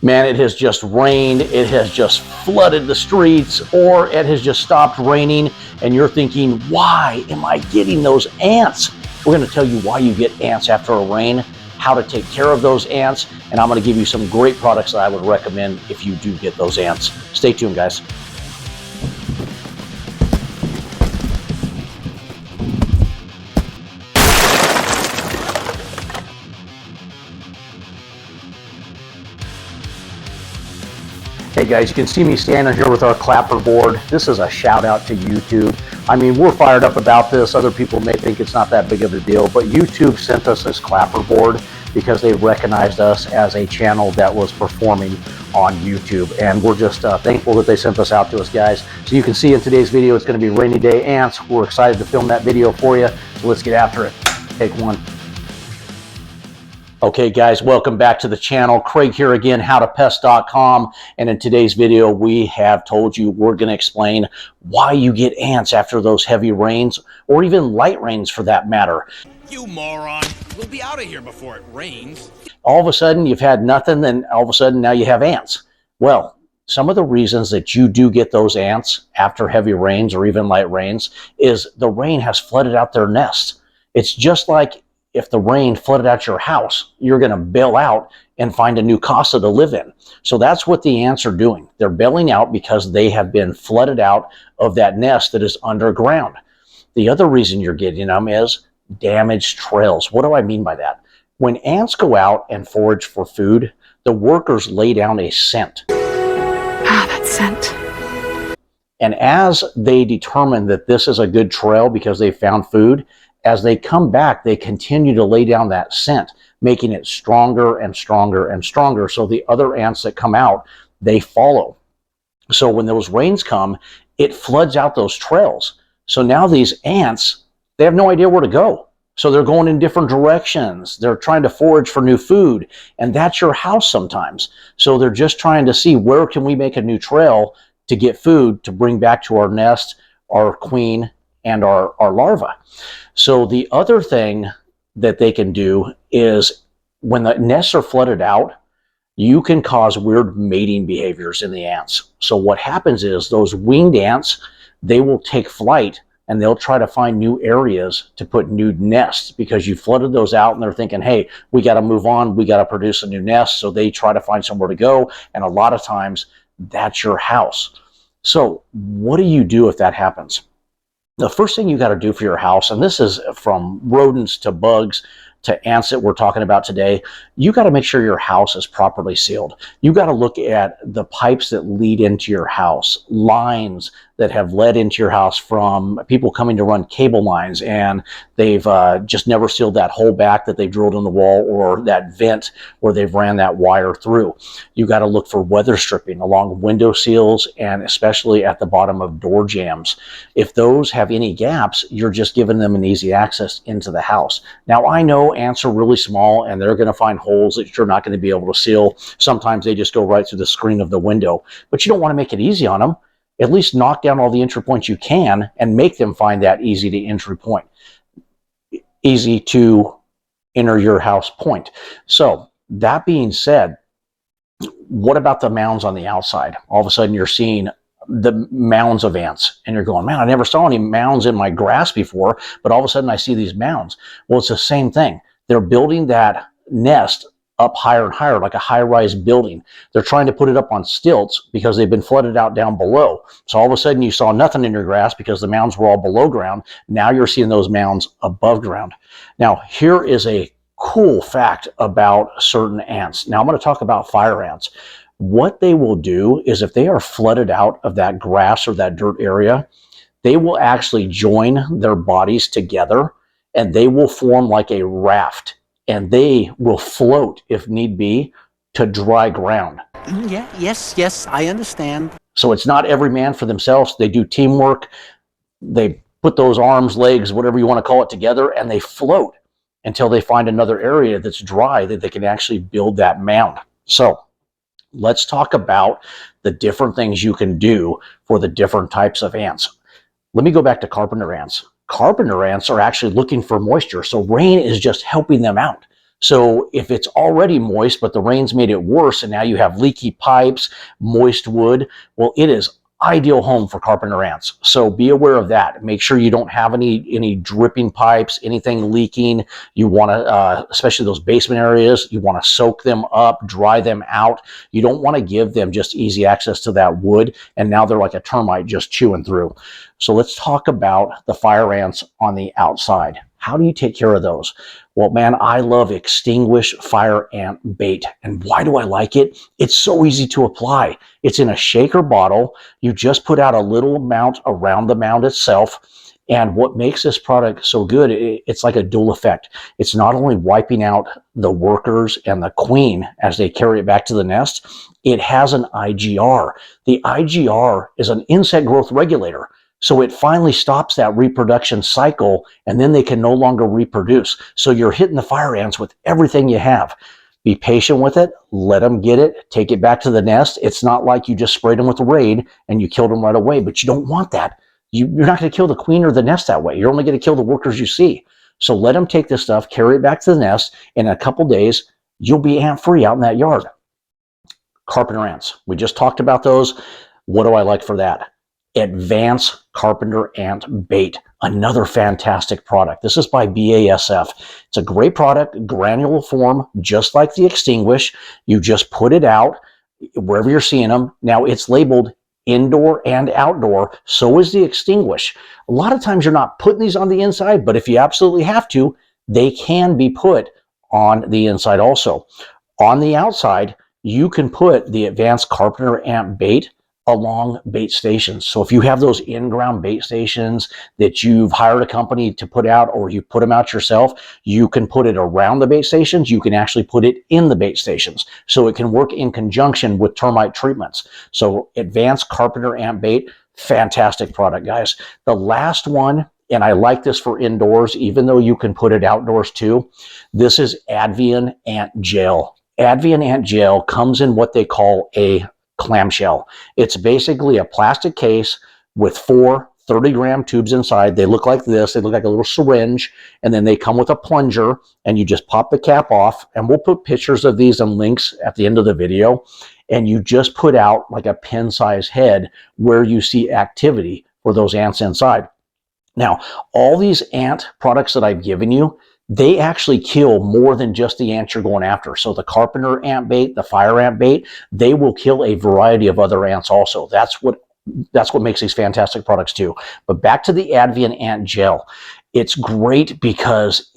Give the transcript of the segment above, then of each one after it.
Man, it has just rained, it has just flooded the streets, or it has just stopped raining, and you're thinking, why am I getting those ants? We're going to tell you why you get ants after a rain, how to take care of those ants, and I'm going to give you some great products that I would recommend if you do get those ants. Stay tuned, guys. Hey guys, you can see me standing here with our clapper board. This is a shout out to YouTube. I mean, we're fired up about this. Other people may think it's not that big of a deal, but YouTube sent us this clapper board because they recognized us as a channel that was performing on YouTube. And we're just thankful that they sent this out to us, guys. So you can see in today's video, it's going to be rainy day ants. We're excited to film that video for you. So let's get after it. Take one. Okay guys, welcome back to the channel. Craig here again, howtopest.com, and in today's video we have told you we're going to explain why you get ants after those heavy rains, or even light rains for that matter. You moron! We'll be out of here before it rains. All of a sudden you've had nothing, then all of a sudden now you have ants. Well, some of the reasons that you do get those ants after heavy rains or even light rains is the rain has flooded out their nests. It's just like if the rain flooded out your house, you're going to bail out and find a new casa to live in. So that's what the ants are doing. They're bailing out because they have been flooded out of that nest that is underground. The other reason you're getting them is damaged trails. What do I mean by that? When ants go out and forage for food, the workers lay down a scent. Ah, that scent. And as they determine that this is a good trail because they found food, as they come back, they continue to lay down that scent, making it stronger and stronger and stronger. So the other ants that come out, they follow. So when those rains come, it floods out those trails. So now these ants, they have no idea where to go. So they're going in different directions. They're trying to forage for new food. And that's your house sometimes. So they're just trying to see, where can we make a new trail to get food to bring back to our nest, our queen, and our larvae. So the other thing that they can do is when the nests are flooded out, you can cause weird mating behaviors in the ants. So what happens is those winged ants, they will take flight and they'll try to find new areas to put new nests because you flooded those out and they're thinking, hey, we got to move on. We got to produce a new nest. So they try to find somewhere to go. And a lot of times that's your house. So what do you do if that happens? The first thing you got to do for your house, and this is from rodents to bugs to ants that we're talking about today, you got to make sure your house is properly sealed. You got to look at the pipes that lead into your house, lines that have led into your house from people coming to run cable lines, and they've just never sealed that hole back that they drilled in the wall, or that vent where they've ran that wire through. You got to look for weather stripping along window seals and especially at the bottom of door jambs. If those have any gaps, you're just giving them an easy access into the house. Now I know ants are really small and they're going to find holes that you're not going to be able to seal. Sometimes they just go right through the screen of the window, but you don't want to make it easy on them. At least knock down all the entry points you can and make them find that easy to entry point, easy to enter your house point. So that being said, what about the mounds on the outside? All of a sudden you're seeing the mounds of ants and you're going, man, I never saw any mounds in my grass before, but all of a sudden I see these mounds. Well, it's the same thing. They're building that nest up higher and higher, like a high-rise building. They're trying to put it up on stilts because they've been flooded out down below. So all of a sudden you saw nothing in your grass because the mounds were all below ground. Now you're seeing those mounds above ground. Now here is a cool fact about certain ants. Now I'm going to talk about fire ants. What they will do is if they are flooded out of that grass or that dirt area, they will actually join their bodies together and they will form like a raft. And they will float, if need be, to dry ground. Yeah, yes, I understand. So it's not every man for themselves. They do teamwork. They put those arms, legs, whatever you want to call it, together, and they float until they find another area that's dry that they can actually build that mound. So let's talk about the different things you can do for the different types of ants. Let me go back to carpenter ants. Carpenter ants are actually looking for moisture, so rain is just helping them out. So if it's already moist, but the rain's made it worse, and now you have leaky pipes, moist wood, well, it is ideal home for carpenter ants. So be aware of that. Make sure you don't have any dripping pipes, anything leaking. You want to, especially those basement areas, you want to soak them up, dry them out. You don't want to give them just easy access to that wood, and now they're like a termite just chewing through. So let's talk about the fire ants on the outside. How do you take care of those? Well, man, I love Extinguish Fire Ant Bait. And why do I like it? It's so easy to apply. It's in a shaker bottle. You just put out a little amount around the mound itself. And what makes this product so good, it's like a dual effect. It's not only wiping out the workers and the queen as they carry it back to the nest, it has an IGR. The IGR is an insect growth regulator. So it finally stops that reproduction cycle, and then they can no longer reproduce. So you're hitting the fire ants with everything you have. Be patient with it. Let them get it. Take it back to the nest. It's not like you just sprayed them with Raid and you killed them right away, but you don't want that. You're not going to kill the queen or the nest that way. You're only going to kill the workers you see. So let them take this stuff, carry it back to the nest. In a couple days, you'll be ant-free out in that yard. Carpenter ants. We just talked about those. What do I like for that? Advanced Carpenter Ant Bait, another fantastic product. This is by BASF. It's a great product, granular form, just like the Extinguish. You just put it out wherever you're seeing them. Now it's labeled indoor and outdoor. So is the Extinguish. A lot of times you're not putting these on the inside, but if you absolutely have to, they can be put on the inside also. On the outside, you can put the Advanced Carpenter Ant Bait along bait stations. So if you have those in-ground bait stations that you've hired a company to put out, or you put them out yourself, you can put it around the bait stations. You can actually put it in the bait stations. So it can work in conjunction with termite treatments. So Advanced Carpenter Ant Bait, fantastic product, guys. The last one, and I like this for indoors, even though you can put it outdoors too, this is Advian Ant Gel. Advian Ant Gel comes in what they call a clamshell. It's basically a plastic case with 4 30-gram tubes inside. They look like this. They look like a little syringe, and then they come with a plunger, and you just pop the cap off, and we'll put pictures of these and links at the end of the video, and you just put out like a pin-size head where you see activity for those ants inside. Now, all these ant products that I've given you, they actually kill more than just the ants you're going after. So the Carpenter Ant Bait, the Fire Ant Bait, they will kill a variety of other ants also. That's what makes these fantastic products too. But back to the Advian Ant Gel. It's great because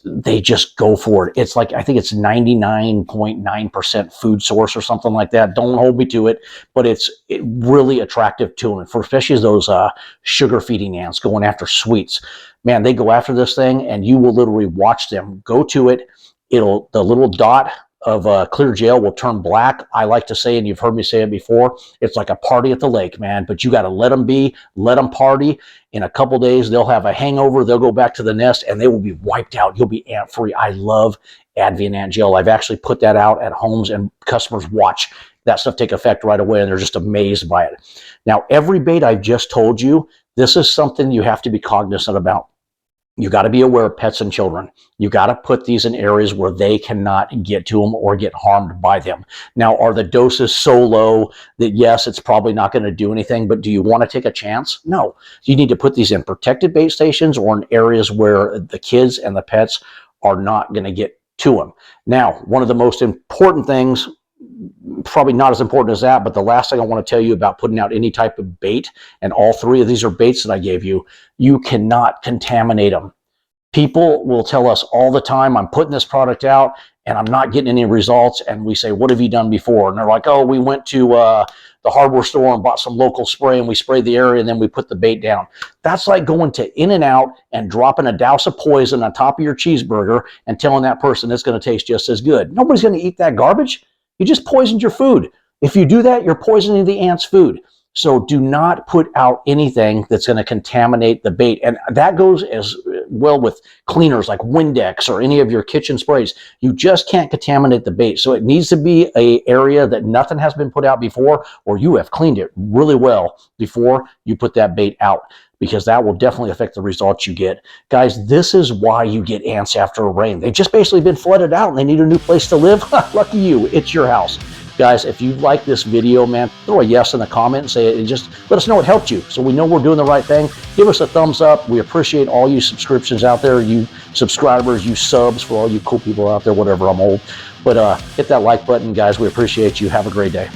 they just go for it. It's like, I think it's 99.9% food source or something like that. Don't hold me to it, but it's really attractive to them, for especially those sugar feeding ants going after sweets. Man, they go after this thing, and you will literally watch them go to it. The little dot of clear gel will turn black. I like to say, and you've heard me say it before, it's like a party at the lake, man. But you got to let them be, let them party. In a couple days, they'll have a hangover. They'll go back to the nest, and they will be wiped out. You'll be ant-free. I love Advian Ant Gel. I've actually put that out at homes, and customers watch that stuff take effect right away, and they're just amazed by it. Now, every bait I've just told you, this is something you have to be cognizant about. You got to be aware of pets and children. You got to put these in areas where they cannot get to them or get harmed by them. Now, are the doses so low that yes, it's probably not going to do anything, but do you want to take a chance? No. You need to put these in protected bait stations or in areas where the kids and the pets are not going to get to them. Now, one of the most important things, probably not as important as that, but the last thing I want to tell you about putting out any type of bait, and all 3 of these are baits that I gave you, you cannot contaminate them. People will tell us all the time, I'm putting this product out and I'm not getting any results, and we say, what have you done before? And they're like, oh, we went to the hardware store and bought some local spray, and we sprayed the area, and then we put the bait down. That's like going to In-N-Out and dropping a douse of poison on top of your cheeseburger and telling that person it's going to taste just as good. Nobody's going to eat that garbage. You just poisoned your food. If you do that, you're poisoning the ants' food. So do not put out anything that's going to contaminate the bait. And that goes as well with cleaners like Windex or any of your kitchen sprays. You just can't contaminate the bait. So it needs to be an area that nothing has been put out before, or you have cleaned it really well before you put that bait out. because that will definitely affect the results you get. Guys, this is why you get ants after a rain. They've just basically been flooded out and they need a new place to live. Lucky you, it's your house. Guys, if you like this video, man, throw a yes in the comment and say it, and just let us know it helped you so we know we're doing the right thing. Give us a thumbs up. We appreciate all you subscriptions out there, you subscribers, you subs, for all you cool people out there, whatever, I'm old. But hit that like button, guys. We appreciate you. Have a great day.